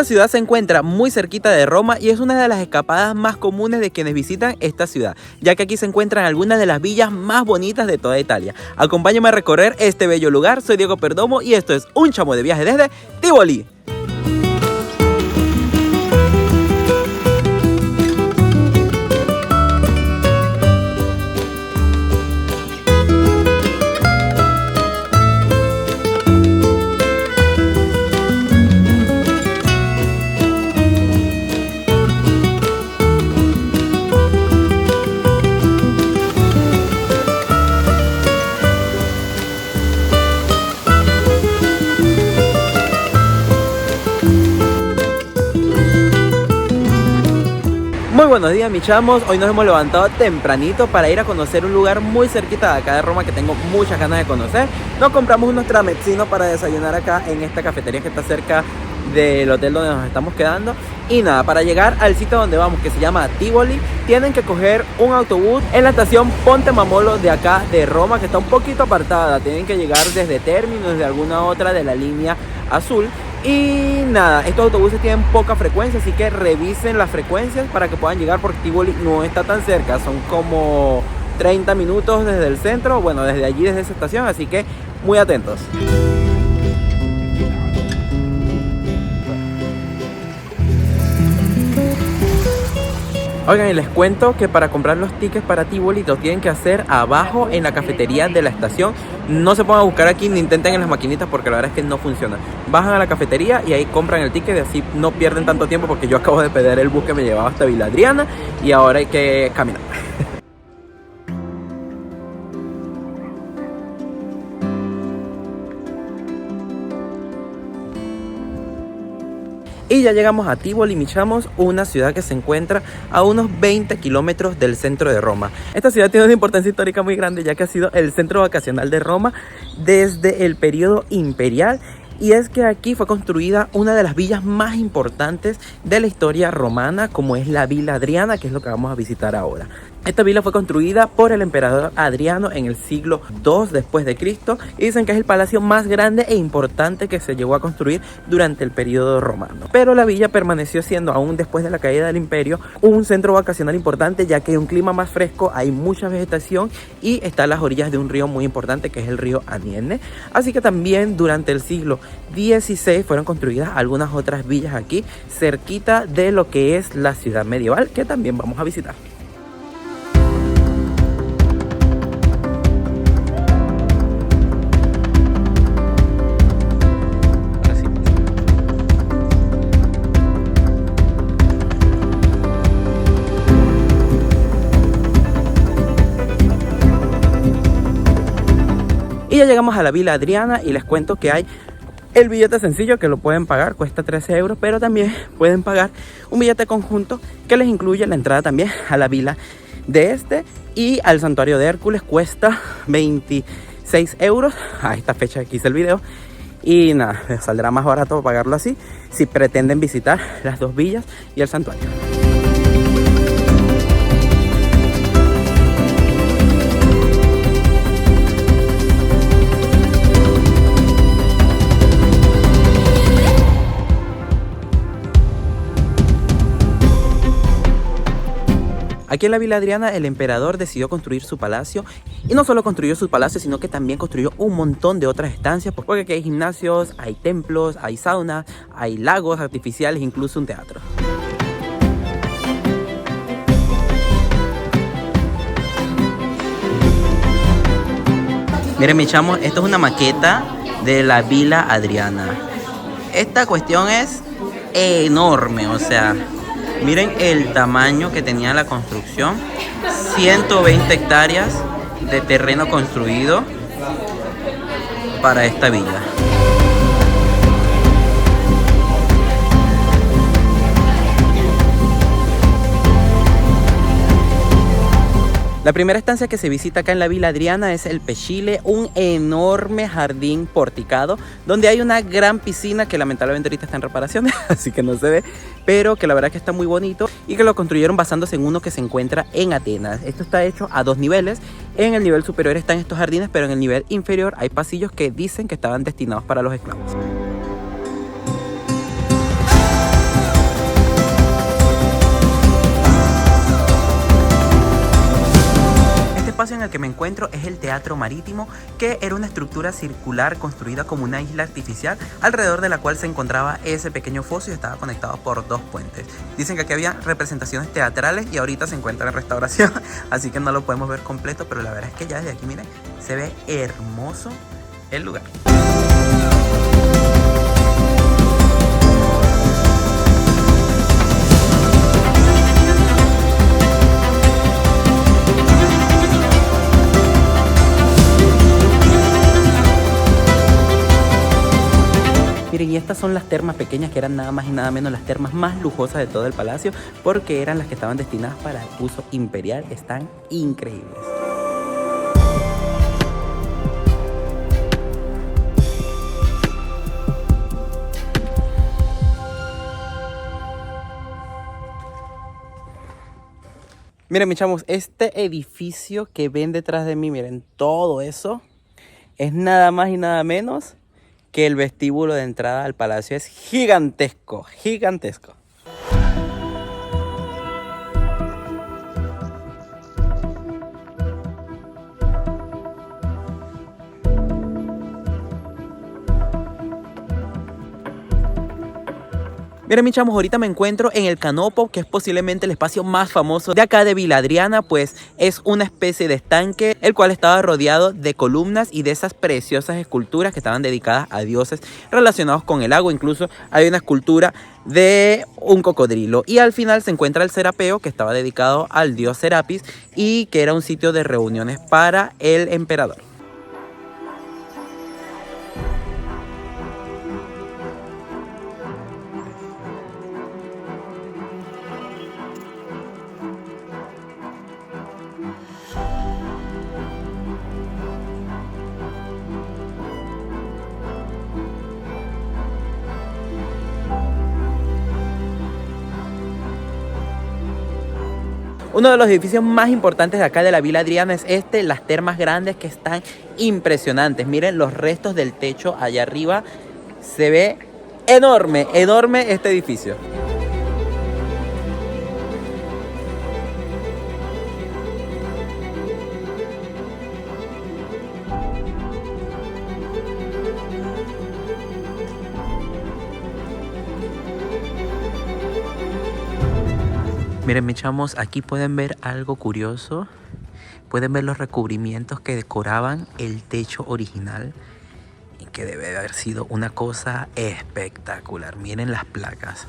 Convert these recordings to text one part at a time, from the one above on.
ciudad se encuentra muy cerquita de Roma y es una de las escapadas más comunes de quienes visitan esta ciudad, ya que aquí se encuentran algunas de las villas más bonitas de toda Italia. Acompáñame a recorrer este bello lugar. Soy Diego Perdomo y esto es Un Chamo de Viaje desde Tivoli. Muy buenos días, mis chamos. Hoy nos hemos levantado tempranito para ir a conocer un lugar muy cerquita de acá de Roma que tengo muchas ganas de conocer. Nos compramos unos tramezzino para desayunar acá en esta cafetería que está cerca del hotel donde nos estamos quedando. Y nada, para llegar al sitio donde vamos, que se llama Tivoli, tienen que coger un autobús en la estación Ponte Mamolo de acá de Roma, que está un poquito apartada. Tienen que llegar desde Termini, desde alguna otra de la línea azul. Y nada, estos autobuses tienen poca frecuencia, así que revisen las frecuencias para que puedan llegar, porque Tivoli no está tan cerca, son como 30 minutos desde el centro, bueno, desde allí, desde esa estación, así que muy atentos. Oigan, y les cuento que para comprar los tickets para Tivoli lo tienen que hacer abajo en la cafetería de la estación. No se pongan a buscar aquí ni intenten en las maquinitas, porque la verdad es que no funciona. Bajan a la cafetería y ahí compran el ticket y así no pierden tanto tiempo, porque yo acabo de perder el bus que me llevaba hasta Villa Adriana y ahora hay que caminar. Y ya llegamos a Tivoli, mis chamos, una ciudad que se encuentra a unos 20 kilómetros del centro de Roma. Esta ciudad tiene una importancia histórica muy grande, ya que ha sido el centro vacacional de Roma desde el periodo imperial. Y es que aquí fue construida una de las villas más importantes de la historia romana, como es la Villa Adriana, que es lo que vamos a visitar ahora. Esta villa fue construida por el emperador Adriano en el siglo II después de Cristo y dicen que es el palacio más grande e importante que se llegó a construir durante el periodo romano. Pero la villa permaneció siendo, aún después de la caída del imperio, un centro vacacional importante, ya que hay un clima más fresco, hay mucha vegetación y está a las orillas de un río muy importante, que es el río Aniene. Así que también durante el siglo XVI fueron construidas algunas otras villas aquí, cerquita de lo que es la ciudad medieval, que también vamos a visitar. Y ya llegamos a la Villa Adriana y les cuento que hay el billete sencillo, que lo pueden pagar, cuesta 13 euros, pero también pueden pagar un billete conjunto que les incluye la entrada también a la villa de este y al santuario de Hércules, cuesta 26 euros. A esta fecha que hice el video. Y nada, les saldrá más barato pagarlo así si pretenden visitar las dos villas y el santuario. Aquí en la Villa Adriana el emperador decidió construir su palacio, y no solo construyó su palacio, sino que también construyó un montón de otras estancias, porque aquí hay gimnasios, hay templos, hay saunas, hay lagos artificiales, incluso un teatro. Miren, mis chamos, esto es una maqueta de la Villa Adriana. Esta cuestión es enorme, o sea, miren el tamaño que tenía la construcción. 120 hectáreas de terreno construido para esta villa. La primera estancia que se visita acá en la Villa Adriana es el Pescile, un enorme jardín porticado donde hay una gran piscina que lamentablemente ahorita está en reparaciones, así que no se ve, pero que la verdad que está muy bonito y que lo construyeron basándose en uno que se encuentra en Atenas. Esto está hecho a 2 niveles. En el nivel superior están estos jardines, pero en el nivel inferior hay pasillos que dicen que estaban destinados para los esclavos. espacio en el que me encuentro es el Teatro Marítimo, que era una estructura circular construida como una isla artificial, alrededor de la cual se encontraba ese pequeño foso y estaba conectado por 2 puentes. Dicen que aquí había representaciones teatrales y ahorita se encuentra en restauración, así que no lo podemos ver completo, pero la verdad es que ya desde aquí, miren, se ve hermoso el lugar. Miren, y estas son las termas pequeñas, que eran nada más y nada menos las termas más lujosas de todo el palacio, porque eran las que estaban destinadas para el uso imperial. Están increíbles. Miren, mis chamos, este edificio que ven detrás de mí, miren, todo eso es nada más y nada menos que el vestíbulo de entrada al palacio. Es gigantesco, gigantesco. Miren, mis chamos, ahorita me encuentro en el Canopo, que es posiblemente el espacio más famoso de acá de Villa Adriana, pues es una especie de estanque, el cual estaba rodeado de columnas y de esas preciosas esculturas que estaban dedicadas a dioses relacionados con el agua. Incluso hay una escultura de un cocodrilo, y al final se encuentra el Serapeo, que estaba dedicado al dios Serapis y que era un sitio de reuniones para el emperador. Uno de los edificios más importantes de acá de la Villa Adriana es este, las termas grandes, que están impresionantes. Miren los restos del techo allá arriba, se ve enorme, enorme este edificio. Miren, mis chamos, aquí pueden ver algo curioso. Pueden ver los recubrimientos que decoraban el techo original, y que debe haber sido una cosa espectacular. Miren las placas.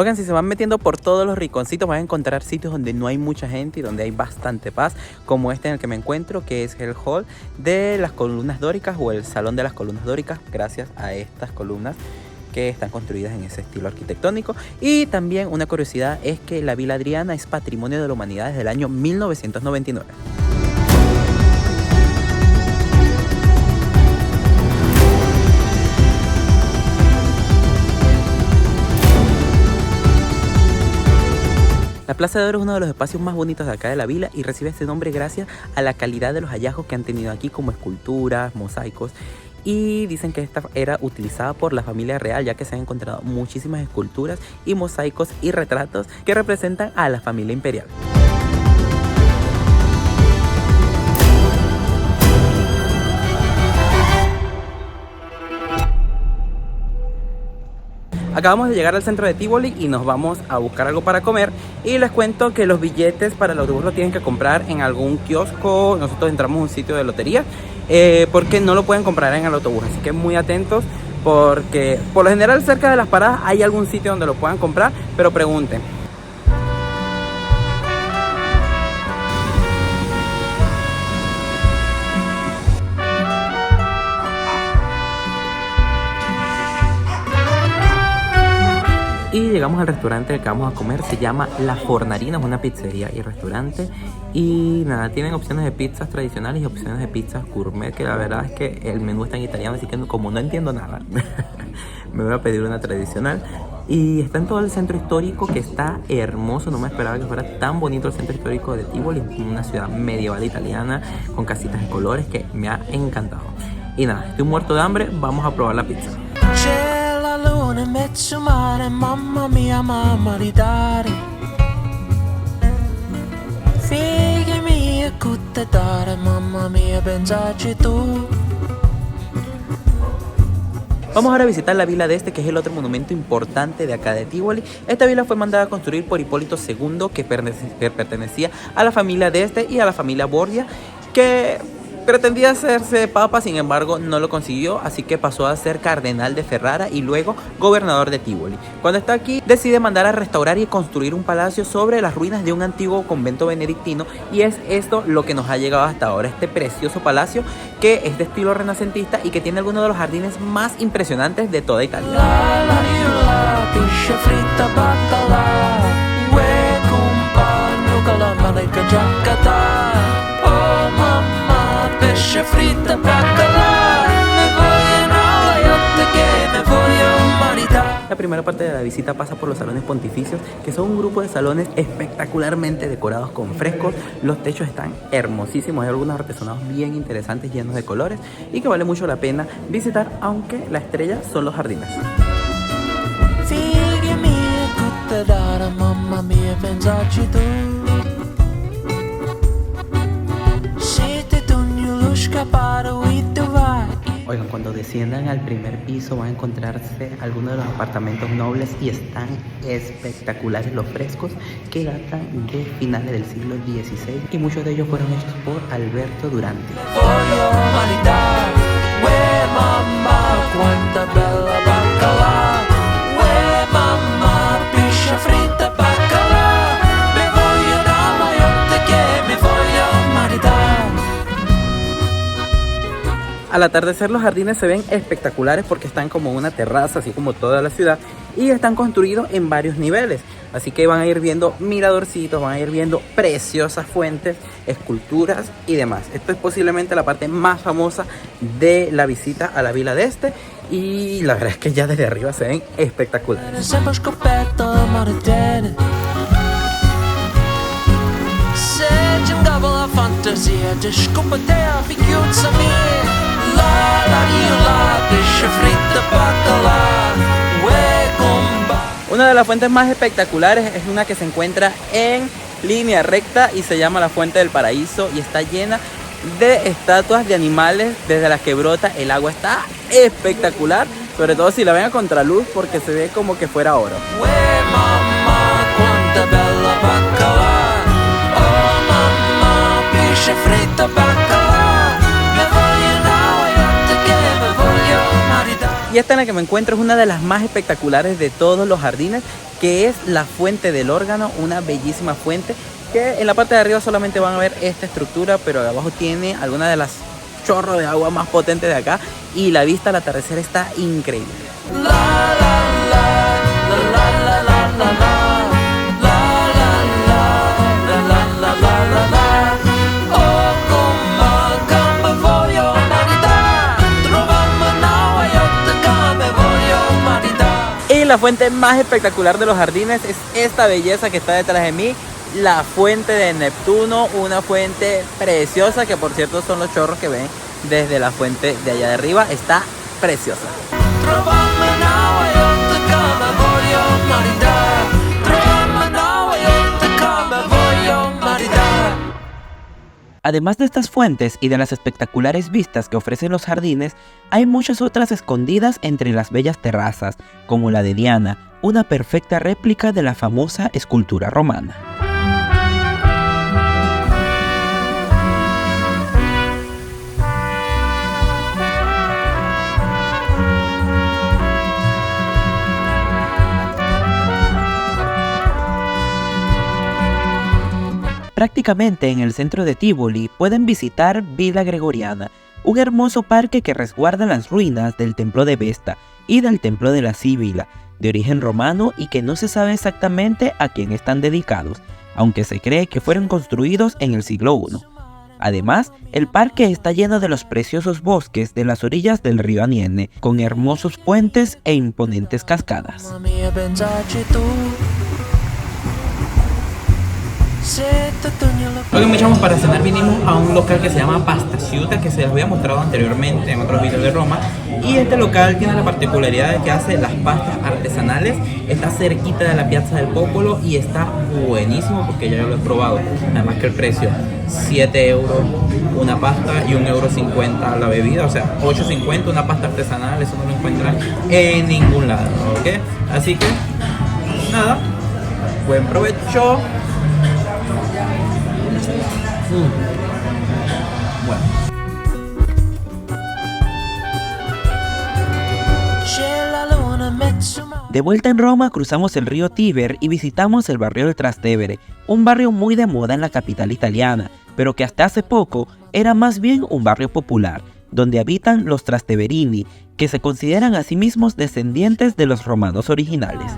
Oigan, si se van metiendo por todos los rinconcitos van a encontrar sitios donde no hay mucha gente y donde hay bastante paz, como este en el que me encuentro, que es el hall de las columnas dóricas, o el salón de las columnas dóricas, gracias a estas columnas que están construidas en ese estilo arquitectónico. Y también una curiosidad es que la Villa Adriana es Patrimonio de la Humanidad desde el año 1999. La Plaza de Oro es uno de los espacios más bonitos de acá de la vila y recibe este nombre gracias a la calidad de los hallazgos que han tenido aquí, como esculturas, mosaicos, y dicen que esta era utilizada por la familia real, ya que se han encontrado muchísimas esculturas y mosaicos y retratos que representan a la familia imperial. Acabamos de llegar al centro de Tivoli y nos vamos a buscar algo para comer. Y les cuento que los billetes para el autobús los tienen que comprar en algún kiosco. Nosotros entramos a un sitio de lotería porque no lo pueden comprar en el autobús. Así que muy atentos, porque por lo general cerca de las paradas hay algún sitio donde lo puedan comprar, pero pregunten. Y llegamos al restaurante del que vamos a comer. Se llama La Fornarina, es una pizzería y restaurante. Y nada, tienen opciones de pizzas tradicionales y opciones de pizzas gourmet, que la verdad es que el menú está en italiano, así que como no entiendo nada, me voy a pedir una tradicional. Y está en todo el centro histórico, que está hermoso. No me esperaba que fuera tan bonito el centro histórico de Tivoli, una ciudad medieval italiana con casitas de colores que me ha encantado. Y nada, estoy muerto de hambre, vamos a probar la pizza. C'è la luna in mezzo al mare, mamma mia, mamma di dare. Figlia mia, cutte dare, mamma mia, pensaci tu. Vamos ahora a visitar la vila de este, que es el otro monumento importante de acá de Tivoli. Esta vila fue mandada a construir por Hipólito II, que pertenecía a la familia de este y a la familia Borgia, que pretendía hacerse papa, sin embargo no lo consiguió, así que pasó a ser cardenal de Ferrara y luego gobernador de Tivoli. Cuando está aquí, decide mandar a restaurar y construir un palacio sobre las ruinas de un antiguo convento benedictino, y es esto lo que nos ha llegado hasta ahora, este precioso palacio que es de estilo renacentista y que tiene algunos de los jardines más impresionantes de toda Italia. Pesce fritta, baccalà, me voglio una yacht che me voglio maritare. La primera parte de la visita pasa por los salones pontificios, que son un grupo de salones espectacularmente decorados con frescos. Los techos están hermosísimos, hay algunos artesonados bien interesantes llenos de colores y que vale mucho la pena visitar, aunque la estrella son los jardines. Figlia mia, tutta dare, mamma mia, pensaci tu. Oigan, cuando desciendan al primer piso van a encontrarse algunos de los apartamentos nobles y están espectaculares los frescos que datan de finales del siglo XVI y muchos de ellos fueron hechos por Alberto Durante. Al atardecer los jardines se ven espectaculares porque están como una terraza, así como toda la ciudad, y están construidos en varios niveles. Así que van a ir viendo miradorcitos, van a ir viendo preciosas fuentes, esculturas y demás. Esto es posiblemente la parte más famosa de la visita a la vila de este, y la verdad es que ya desde arriba se ven espectaculares. Se giungava la fantasia, ti scopertea figliuzza mia. Una de las fuentes más espectaculares es una que se encuentra en línea recta y se llama la Fuente del Paraíso y está llena de estatuas de animales desde las que brota el agua. Está espectacular, sobre todo si la ven a contraluz porque se ve como que fuera oro. Y esta en la que me encuentro es una de las más espectaculares de todos los jardines, que es la Fuente del Órgano, una bellísima fuente que en la parte de arriba solamente van a ver esta estructura, pero de abajo tiene alguna de las chorros de agua más potentes de acá y la vista al atardecer está increíble. La fuente más espectacular de los jardines es esta belleza que está detrás de mí, la fuente de Neptuno, una fuente preciosa que por cierto son los chorros que ven desde la fuente de allá de arriba, está preciosa. Además de estas fuentes y de las espectaculares vistas que ofrecen los jardines, hay muchas otras escondidas entre las bellas terrazas, como la de Diana, una perfecta réplica de la famosa escultura romana. Prácticamente en el centro de Tivoli pueden visitar Villa Gregoriana, un hermoso parque que resguarda las ruinas del templo de Vesta y del templo de la Sibila, de origen romano y que no se sabe exactamente a quién están dedicados, aunque se cree que fueron construidos en el siglo I. Además, el parque está lleno de los preciosos bosques de las orillas del río Aniene, con hermosos puentes e imponentes cascadas. Lo que me echamos para cenar, vinimos a un local que se llama Pasta Ciuta, que se les había mostrado anteriormente en otros videos de Roma. Y este local tiene la particularidad de que hace las pastas artesanales. Está cerquita de la Piazza del Popolo y está buenísimo porque ya yo lo he probado. Además que el precio, 7 euros una pasta y 1,50 € la bebida. O sea, 8,50 una pasta artesanal, eso no lo encuentran en ningún lado, ¿ok? Así que, nada, buen provecho. Bueno. De vuelta en Roma, cruzamos el río Tíber y visitamos el barrio del Trastevere, un barrio muy de moda en la capital italiana, pero que hasta hace poco era más bien un barrio popular, donde habitan los Trasteverini, que se consideran a sí mismos descendientes de los romanos originales.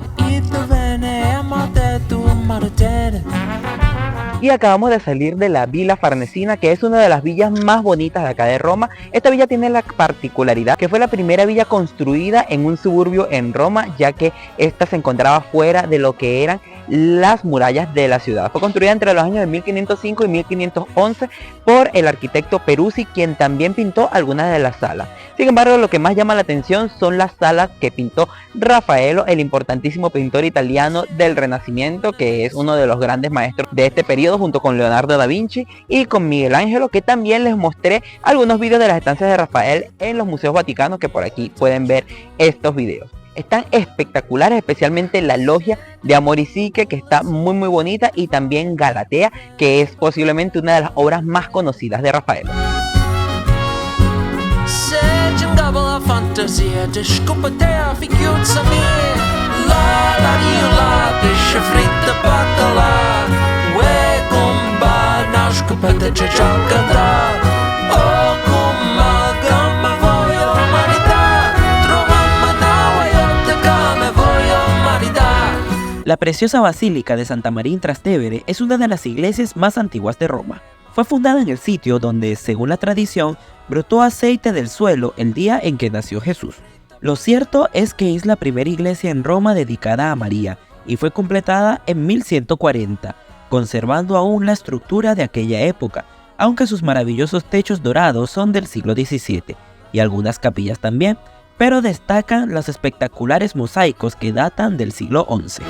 Y acabamos de salir de la Villa Farnesina, que es una de las villas más bonitas de acá de Roma. Esta villa tiene la particularidad que fue la primera villa construida en un suburbio en Roma, ya que esta se encontraba fuera de lo que eran las murallas de la ciudad. Fue construida entre los años de 1505 y 1511 por el arquitecto Peruzzi, quien también pintó algunas de las salas. Sin embargo, lo que más llama la atención son las salas que pintó Raffaello, el importantísimo pintor italiano del Renacimiento, que es uno de los grandes maestros de este periodo, junto con Leonardo da Vinci y con Miguel Ángelo, que también les mostré algunos videos de las estancias de Rafael en los museos vaticanos, que por aquí pueden ver estos videos. Están espectaculares, especialmente la logia de Amor y Psique, que está muy bonita, y también Galatea, que es posiblemente una de las obras más conocidas de Rafael. La preciosa Basílica de Santa María in Trastevere es una de las iglesias más antiguas de Roma. Fue fundada en el sitio donde, según la tradición, brotó aceite del suelo el día en que nació Jesús. Lo cierto es que es la primera iglesia en Roma dedicada a María y fue completada en 1140, conservando aún la estructura de aquella época, aunque sus maravillosos techos dorados son del siglo XVII y algunas capillas también, pero destacan los espectaculares mosaicos que datan del siglo XI.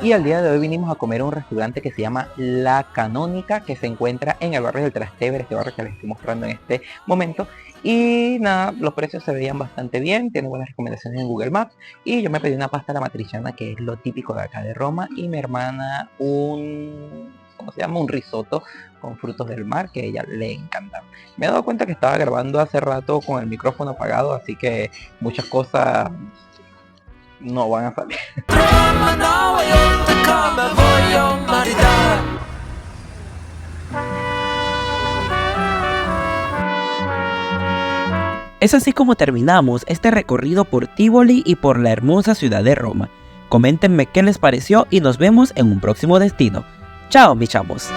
Y al día de hoy vinimos a comer a un restaurante que se llama La Canónica, que se encuentra en el barrio del Trastevere, este barrio que les estoy mostrando en este momento. Y nada, los precios se veían bastante bien, tiene buenas recomendaciones en Google Maps. Y yo me pedí una pasta a la matriciana, que es lo típico de acá de Roma, y mi hermana un risotto con frutos del mar, que a ella le encanta. Me he dado cuenta que estaba grabando hace rato con el micrófono apagado, así que muchas cosas no van a salir. Es así como terminamos este recorrido por Tivoli y por la hermosa ciudad de Roma. Coméntenme qué les pareció y nos vemos en un próximo destino. ¡Chao, mis chamos!